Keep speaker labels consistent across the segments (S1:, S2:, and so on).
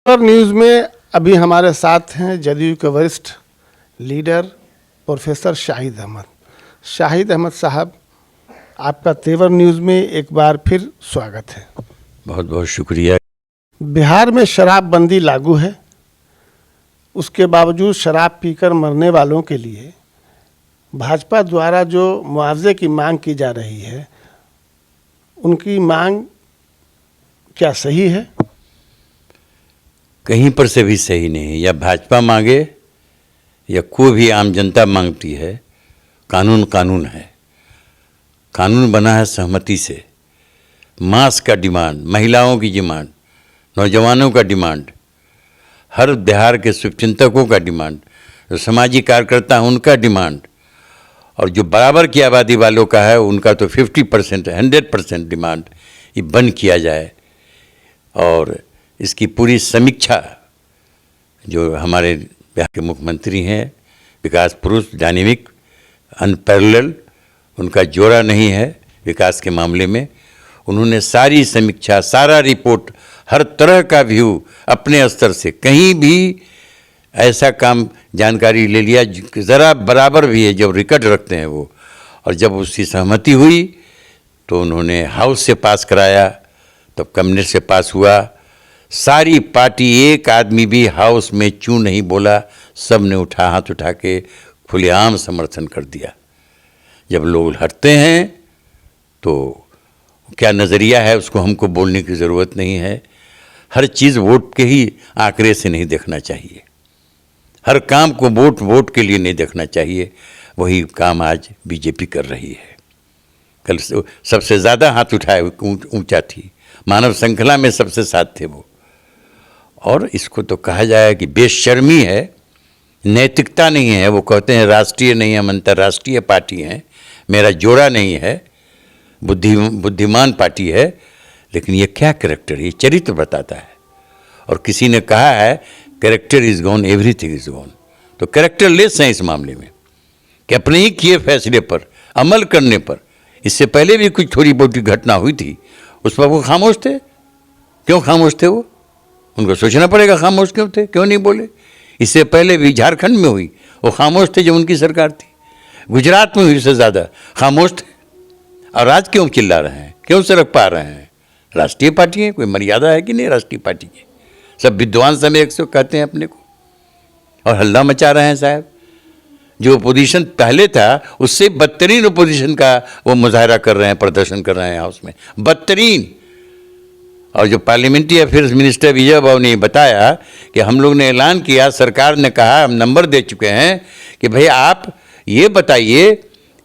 S1: और न्यूज़ में अभी हमारे साथ हैं जदयू के वरिष्ठ लीडर प्रोफेसर शाहिद अहमद। शाहिद अहमद साहब, आपका तेवर न्यूज़ में एक बार फिर स्वागत है।
S2: बहुत बहुत शुक्रिया।
S1: बिहार में शराबबंदी लागू है, उसके बावजूद शराब पीकर मरने वालों के लिए भाजपा द्वारा जो मुआवजे की मांग की जा रही है, उनकी मांग क्या सही है?
S2: कहीं पर से भी सही नहीं। या भाजपा मांगे या कोई भी आम जनता मांगती है, कानून कानून है। कानून बना है सहमति से। मास का डिमांड, महिलाओं की डिमांड, नौजवानों का डिमांड, हर बिहार के शुभचिंतकों का डिमांड, जो सामाजिक कार्यकर्ता हैं उनका डिमांड, और जो बराबर की आबादी वालों का है उनका तो 50%, 100% डिमांड ये बंद किया जाए। और इसकी पूरी समीक्षा जो हमारे बिहार के मुख्यमंत्री हैं, विकास पुरुष, डायनेमिक, अनपैरेलल, उनका जोड़ा नहीं है विकास के मामले में। उन्होंने सारी समीक्षा, सारा रिपोर्ट, हर तरह का व्यू अपने स्तर से, कहीं भी ऐसा काम जानकारी ले लिया ज़रा बराबर भी है जब रिकॉर्ड रखते हैं वो। और जब उसकी सहमति हुई तो उन्होंने हाउस से पास कराया, तब कैबिनेट से पास हुआ। सारी पार्टी, एक आदमी भी हाउस में चूं नहीं बोला, सब ने हाथ उठा के खुलेआम समर्थन कर दिया। जब लोग हटते हैं तो क्या नज़रिया है उसको हमको बोलने की ज़रूरत नहीं है। हर चीज़ वोट के ही आंकड़े से नहीं देखना चाहिए, हर काम को वोट के लिए नहीं देखना चाहिए। वही काम आज बीजेपी कर रही है। कल सबसे ज़्यादा हाथ उठाए ऊंचा थी, मानव श्रृंखला में सबसे साथ थे वो। और इसको तो कहा जाए कि बेशर्मी है, नैतिकता नहीं है। वो कहते हैं राष्ट्रीय नहीं, हम अंतर्राष्ट्रीय पार्टी हैं, मेरा जोड़ा नहीं है, बुद्धिमान पार्टी है। लेकिन ये क्या कैरेक्टर, ये चरित्र बताता है। और किसी ने कहा है character is gone, everything is gone. तो कैरेक्टर लेस हैं इस मामले में कि अपने ही किए फैसले पर अमल करने पर, इससे पहले भी कुछ थोड़ी बहुत घटना हुई थी, उस पर वो खामोश थे। क्यों खामोश थे वो? उनको सोचना पड़ेगा खामोश क्यों थे, क्यों नहीं बोले। इससे पहले भी झारखंड में हुई, वो खामोश थे जब उनकी सरकार थी। गुजरात में हुई, इससे ज़्यादा खामोश थे। और आज क्यों चिल्ला रहे हैं, क्यों सड़क पा रहे हैं? राष्ट्रीय पार्टी है, कोई मर्यादा है कि नहीं राष्ट्रीय पार्टी की? सब विद्वान सब एक सौ कहते हैं अपने को, और हल्ला मचा रहे हैं साहब। जो अपोजिशन पहले था उससे बदतरीन अपोजिशन का वो मुजाहरा कर रहे हैं, प्रदर्शन कर रहे हैं हाउस में, बदतरीन। और जो पार्लियामेंट्री अफेयर्स मिनिस्टर विजय बाबू ने बताया कि हम लोग ने ऐलान किया, सरकार ने कहा, हम नंबर दे चुके हैं कि भाई आप ये बताइए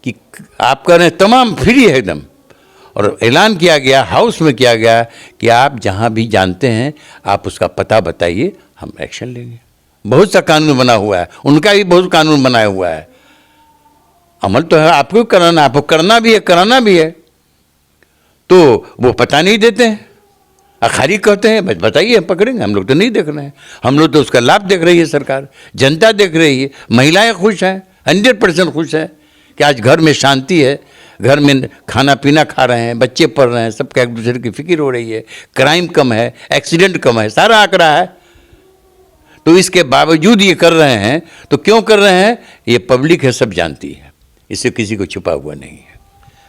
S2: कि आप कह रहे हैं तमाम फ्री है एकदम। और ऐलान किया गया, हाउस में किया गया कि आप जहाँ भी जानते हैं आप उसका पता बताइए, हम एक्शन लेंगे। बहुत सा कानून बना हुआ है, उनका भी बहुत कानून बनाया हुआ है। अमल तो है, आपको कराना, आपको करना भी है, कराना भी है। तो वो पता नहीं देते हैं, अखारी कहते हैं बताइए हम पकड़ेंगे। हम लोग तो नहीं देख रहे हैं, हम लोग तो उसका लाभ देख रही है सरकार, जनता देख रही है। महिलाएं खुश हैं, 100% खुश हैं कि आज घर में शांति है, घर में खाना पीना खा रहे हैं, बच्चे पढ़ रहे हैं, सबका एक दूसरे की फिक्र हो रही है, क्राइम कम है, एक्सीडेंट कम है, सारा आंकड़ा है। तो इसके बावजूद ये कर रहे हैं, तो क्यों कर रहे हैं? ये पब्लिक है, सब जानती है, इससे किसी को छुपा हुआ नहीं है।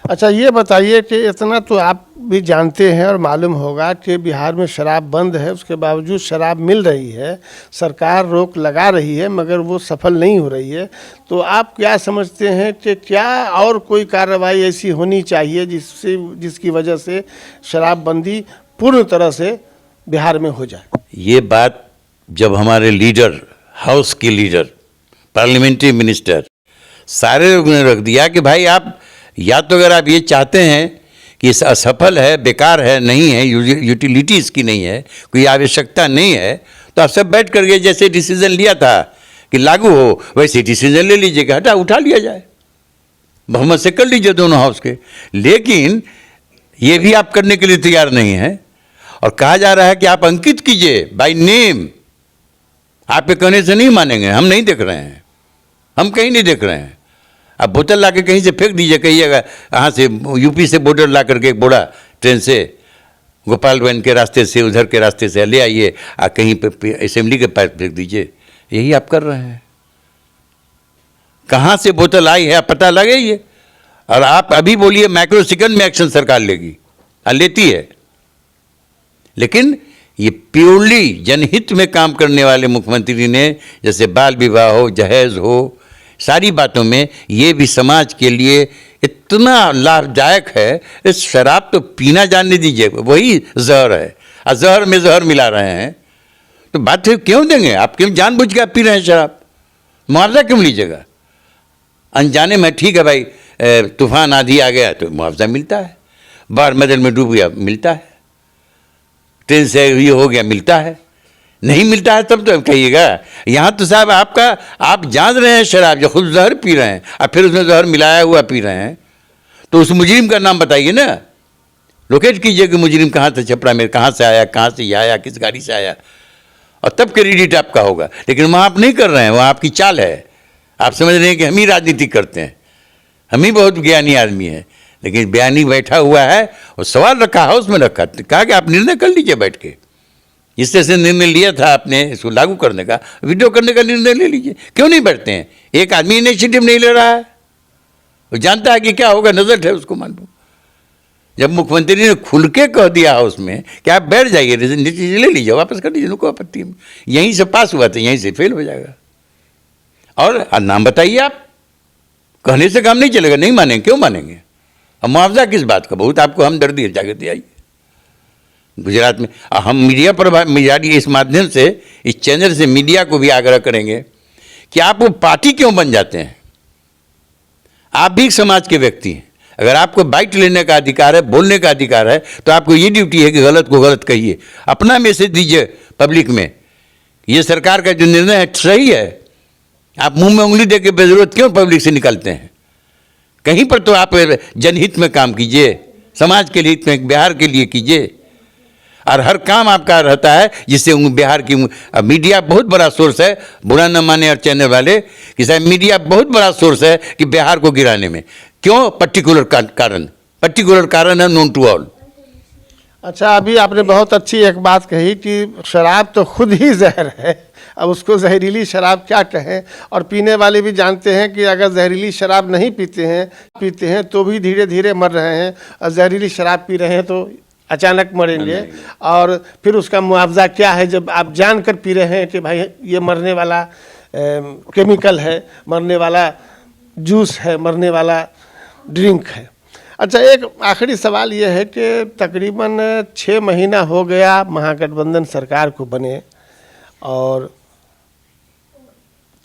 S1: अच्छा, ये बताइए कि इतना तो आप भी जानते हैं और मालूम होगा कि बिहार में शराब बंद है, उसके बावजूद शराब मिल रही है, सरकार रोक लगा रही है, मगर वो सफल नहीं हो रही है। तो आप क्या समझते हैं कि क्या और कोई कार्रवाई ऐसी होनी चाहिए जिसकी वजह से शराबबंदी पूर्ण तरह से बिहार में हो जाए?
S2: ये बात जब हमारे लीडर, हाउस के लीडर, पार्लियामेंट्री मिनिस्टर, सारे लोगों ने रख दिया कि भाई आप या तो अगर आप ये चाहते हैं कि इस असफल है, बेकार है, नहीं है, यूटिलिटी इसकी नहीं है, कोई आवश्यकता नहीं है, तो आप सब बैठ करके जैसे डिसीजन लिया था कि लागू हो, वैसे डिसीजन ले लीजिएगा, हटा उठा लिया जाए, बहुमत से कर लीजिए दोनों हाउस के। लेकिन ये भी आप करने के लिए तैयार नहीं है। और कहा जा रहा है कि आप अंकित कीजिए बाय नेम। आपके कहने से नहीं मानेंगे, हम नहीं देख रहे हैं, हम कहीं नहीं देख रहे हैं। आप बोतल ला के कहीं से फेंक दीजिए, कहिएगा यहाँ से यूपी से बोतल ला करके एक बोरा ट्रेन से, गोपालगंज के रास्ते से, उधर के रास्ते से ले आइए, कहीं पे असेंबली के पास फेंक दीजिए। यही आप कर रहे हैं। कहाँ से बोतल आई है आप पता लगाइए, और आप अभी बोलिए माइक्रो सेकंड में एक्शन सरकार लेगी, लेती है। लेकिन ये प्योरली जनहित में काम करने वाले मुख्यमंत्री ने, जैसे बाल विवाह हो, जहेज हो, सारी बातों में ये भी समाज के लिए इतना लाभदायक है। इस शराब तो पीना जानने दीजिए, वही जहर है, और जहर में जहर मिला रहे हैं। तो बात है क्यों देंगे आप? क्यों जानबूझ के आप पी रहे हैं शराब? मुआवजा क्यों लीजिएगा? अनजाने में ठीक है भाई, तूफान आंधी आ गया तो मुआवजा मिलता है, बाढ़ मदल में डूब गया मिलता है, ट्रेन से ये हो गया मिलता है, नहीं मिलता है तब तो कहिएगा। यहाँ तो साहब आप जान रहे हैं शराब, जो खुद जहर पी रहे हैं और फिर उसमें जहर मिलाया हुआ पी रहे हैं, तो उस मुजरिम का नाम बताइए ना, लोकेट कीजिए कि मुजरिम कहाँ से छपरा में कहाँ से आया, कहाँ से ये आया, किस गाड़ी से आया, और तब क्रेडिट आपका होगा। लेकिन वहाँ आप नहीं कर रहे हैं, वहाँ आपकी चाल है। आप समझ रहे हैं कि हम ही राजनीति करते हैं, हम ही बहुत ज्ञानी आदमी हैं। लेकिन बयानी बैठा हुआ है और सवाल रखा, हाउस में रखा, कहा कि आप निर्णय कर लीजिए बैठ के। जिस तरह से निर्णय लिया था आपने इसको लागू करने का, विड्रॉ करने का निर्णय ले लीजिए। क्यों नहीं बैठते हैं? एक आदमी इनिशिएटिव नहीं ले रहा है, वो जानता है कि क्या होगा, नजर है उसको मालूम। जब मुख्यमंत्री ने खुल के कह दिया हाउस में कि आप बैठ जाइए, ले लीजिए, वापस कर दीजिए, उनको आपत्ति। यहीं से पास हुआ था, यहीं से फेल हो जाएगा। और नाम बताइए आप, कहने से काम नहीं चलेगा, नहीं मानेंगे, क्यों मानेंगे? अब मुआवजा किस बात का? बहुत आपको हमदर्दी है, जागृति आई गुजरात में। हम मीडिया पर इस माध्यम से, इस चैनल से मीडिया को भी आग्रह करेंगे कि आप वो पार्टी क्यों बन जाते हैं? आप भी समाज के व्यक्ति हैं। अगर आपको बाइट लेने का अधिकार है, बोलने का अधिकार है, तो आपको ये ड्यूटी है कि गलत को गलत कहिए, अपना मैसेज दीजिए पब्लिक में। ये सरकार का जो निर्णय है सही है। आप मुंह में उंगली दे के बेजरूरत क्यों पब्लिक से निकलते हैं? कहीं पर तो आप जनहित में काम कीजिए, समाज के हित में, बिहार के लिए कीजिए। और हर काम आपका रहता है जिससे बिहार की मीडिया बहुत बड़ा सोर्स है, बुरा न माने और चैनल वाले कि साहब मीडिया बहुत बड़ा सोर्स है कि बिहार को गिराने में। क्यों? पर्टिकुलर कारण है, नोन टू ऑल।
S1: अच्छा, अभी आपने बहुत अच्छी एक बात कही कि शराब तो खुद ही जहर है, अब उसको जहरीली शराब क्या कहें। और पीने वाले भी जानते हैं कि अगर जहरीली शराब नहीं पीते हैं तो भी धीरे धीरे मर रहे हैं, और जहरीली शराब पी रहे हैं तो अचानक मरेंगे। और फिर उसका मुआवजा क्या है जब आप जानकर पी रहे हैं कि भाई ये मरने वाला केमिकल है, मरने वाला जूस है, मरने वाला ड्रिंक है। अच्छा, एक आखिरी सवाल ये है कि तकरीबन 6 महीना हो गया महागठबंधन सरकार को बने, और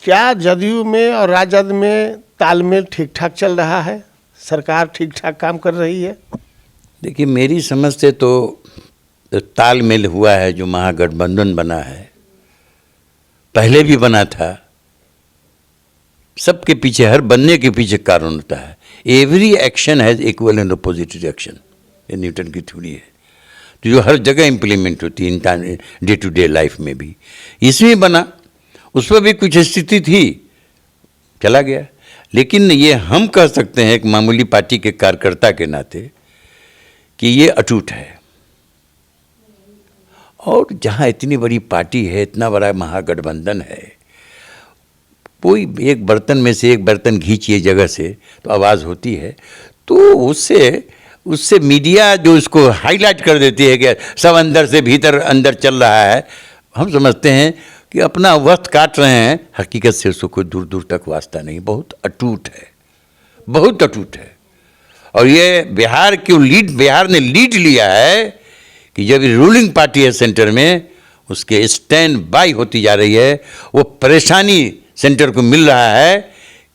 S1: क्या जदयू में और राजद में तालमेल ठीक ठाक चल रहा है? सरकार ठीक ठाक काम कर रही है?
S2: देखिए, मेरी समझ से तो तालमेल हुआ है। जो महागठबंधन बना है, पहले भी बना था, सबके पीछे, हर बनने के पीछे कारण होता है। Every action has equal and opposite reaction, ये न्यूटन की थ्योरी है, तो जो हर जगह इम्प्लीमेंट होती है डे टू डे लाइफ में भी। इसमें बना, उस पर भी कुछ स्थिति थी, चला गया। लेकिन ये हम कह सकते हैं एक मामूली पार्टी के कार्यकर्ता के नाते कि ये अटूट है। और जहाँ इतनी बड़ी पार्टी है, इतना बड़ा महागठबंधन है, कोई एक बर्तन में से एक बर्तन खींचिए जगह से तो आवाज़ होती है। तो उससे मीडिया जो उसको हाईलाइट कर देती है कि सब अंदर से भीतर अंदर चल रहा है, हम समझते हैं कि अपना वक्त काट रहे हैं। हकीकत से उसको कोई दूर दूर तक वास्ता नहीं, बहुत अटूट है, बहुत अटूट है। और ये बिहार ने लीड लिया है कि जब रूलिंग पार्टी है सेंटर में, उसके स्टैंड बाई होती जा रही है। वो परेशानी सेंटर को मिल रहा है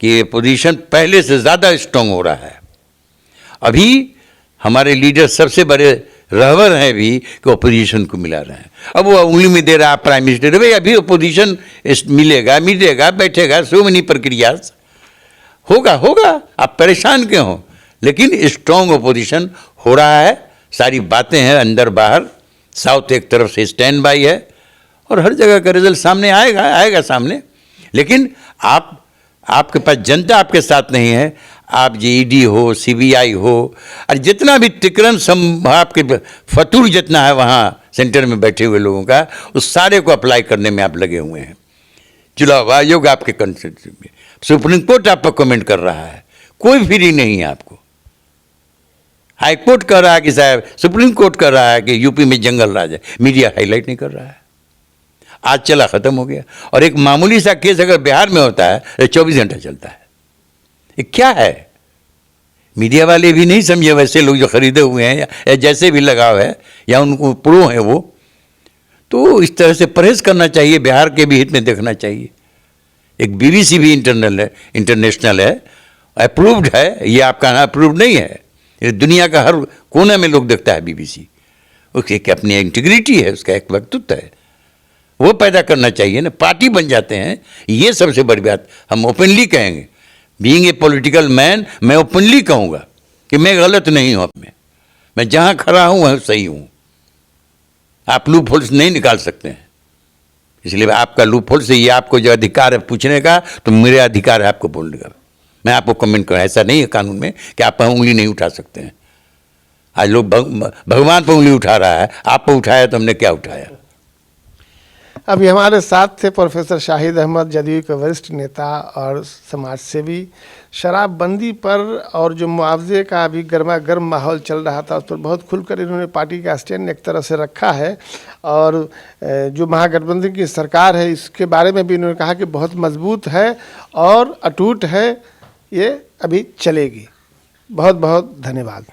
S2: कि पोजीशन पहले से ज़्यादा स्ट्रांग हो रहा है। अभी हमारे लीडर सबसे बड़े रहबर हैं भी कि अपोजिशन को मिला रहे हैं। अब वो उंगली में दे रहा है प्राइम मिनिस्टर, भाई अभी अपोजिशन मिलेगा, बैठेगा, सो मनी प्रक्रिया होगा, आप परेशान क्यों हो? लेकिन स्ट्रांग अपोजिशन हो रहा है, सारी बातें हैं अंदर बाहर। साउथ एक तरफ से स्टैंड बाई है, और हर जगह का रिजल्ट सामने आएगा सामने। लेकिन आपके पास जनता आपके साथ नहीं है, आप जेईडी हो, सीबीआई हो, और जितना भी तिकरन संभाप के फतूर जितना है वहाँ सेंटर में बैठे हुए लोगों का, उस सारे को अप्लाई करने में आप लगे हुए हैं। चुनाव आयोग आपके कंस्टिट्यूशन में, सुप्रीम कोर्ट आप पर कमेंट कर रहा है, कोई फ्री नहीं है आपको। हाई कोर्ट कह रहा है कि साहब, सुप्रीम कोर्ट कह रहा है कि यूपी में जंगल राज है, मीडिया हाईलाइट नहीं कर रहा है। आज चला खत्म हो गया। और एक मामूली सा केस अगर बिहार में होता है तो 24 घंटा चलता है। ये क्या है? मीडिया वाले भी नहीं समझे, वैसे लोग जो खरीदे हुए हैं या जैसे भी लगाव है या उनको प्रो हैं वो, तो इस तरह से परहेज करना चाहिए, बिहार के भी हित में देखना चाहिए। एक बीबीसी भी इंटरनेशनल है, अप्रूव्ड है, ये आपका अप्रूव्ड नहीं है। ये दुनिया का हर कोने में लोग देखता है बीबीसी। उसकी एक अपनी इंटीग्रिटी है, उसका एक व्यक्तित्व है, वो पैदा करना चाहिए ना। पार्टी बन जाते हैं, ये सबसे बड़ी बात हम ओपनली कहेंगे। बीइंग ए पॉलिटिकल मैन, मैं ओपनली कहूँगा कि मैं गलत नहीं हूँ, मैं जहाँ खड़ा हूँ वहाँ सही हूँ। आप लूप होल्स नहीं निकाल सकते हैं, इसलिए आपका लूप होल से ये आपको जो अधिकार है पूछने का, तो मेरे अधिकार है आपको बोलने का। मैं आपको कमेंट करूँ, ऐसा नहीं है कानून में कि आप पर उंगली नहीं उठा सकते हैं। आज लोग भगवान पर उंगली उठा रहा है, आप पर उठाया तो हमने क्या उठाया।
S1: अभी हमारे साथ थे प्रोफेसर शाहिद अहमद, जदयू के वरिष्ठ नेता और समाज सेवी। शराबबंदी पर और जो मुआवजे का अभी गर्मा गर्म माहौल चल रहा था, उस पर बहुत खुलकर इन्होंने पार्टी का स्टैंड एक तरह से रखा है। और जो महागठबंधन की सरकार है, इसके बारे में भी इन्होंने कहा कि बहुत मजबूत है और अटूट है, ये अभी चलेगी। बहुत बहुत धन्यवाद।